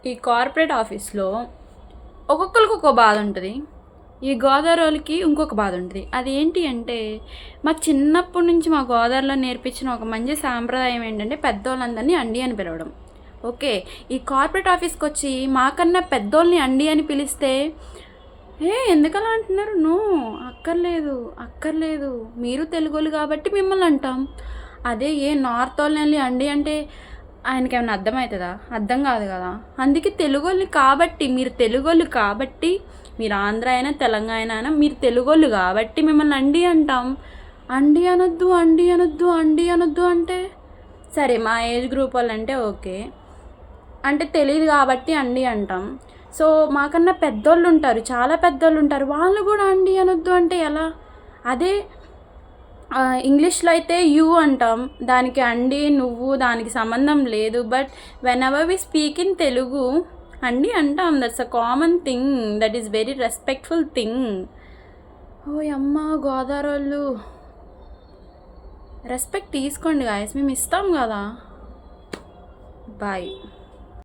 ఈ కార్పొరేట్ ఆఫీస్లో ఒక్కొక్కరికి ఒక్కో బాధ ఉంటుంది. ఈ గోదావరికి ఇంకొక బాధ ఉంటుంది. అది ఏంటి అంటే మాకు చిన్నప్పటి నుంచి మా గోదావరిలో నేర్పించిన ఒక మంచి సాంప్రదాయం ఏంటంటే పెద్దోళ్ళందరినీ అండి అని పిలవడం. ఓకే, ఈ కార్పొరేట్ ఆఫీస్కి వచ్చి మాకన్నా పెద్దోళ్ళని అండి అని పిలిస్తే ఎందుకలా అంటున్నారు? నో, అక్కర్లేదు అక్కర్లేదు, మీరు తెలుగోళ్ళు కాబట్టి మిమ్మల్ని అంటాం. అదే నార్త్ వాళ్ళని వెళ్ళి అండి అంటే ఆయనకి ఏమైనా అర్థమవుతుందా? అర్థం కాదు కదా. అందుకే తెలుగోళ్ళు కాబట్టి, మీరు తెలుగోళ్ళు కాబట్టి, మీరు ఆంధ్ర అయినా తెలంగాణ అయినా మీరు తెలుగోళ్ళు కాబట్టి మిమ్మల్ని అండి అంటాం. అండి అనొద్దు అండి అనొద్దు అండి అనొద్దు అంటే సరే, మా ఏజ్ గ్రూప్ వాళ్ళు అంటే ఓకే, అంటే తెలియదు కాబట్టి అండి అంటాం. సో మాకన్నా పెద్దోళ్ళు ఉంటారు, చాలా పెద్దోళ్ళు ఉంటారు, వాళ్ళు కూడా అండి అనొద్దు అంటే ఎలా? అదే ఇంగ్లీష్లో అయితే యూ అంటాం, దానికి అండి నువ్వు దానికి సంబంధం లేదు. But whenever we speak in Telugu అండి అంటాం. That's a common thing, that is very respectful thing. ఓ అమ్మ గోదావరి వాళ్ళు, రెస్పెక్ట్ తీసుకోండి గాయస్, మేము ఇస్తాం కదా. బాయ్.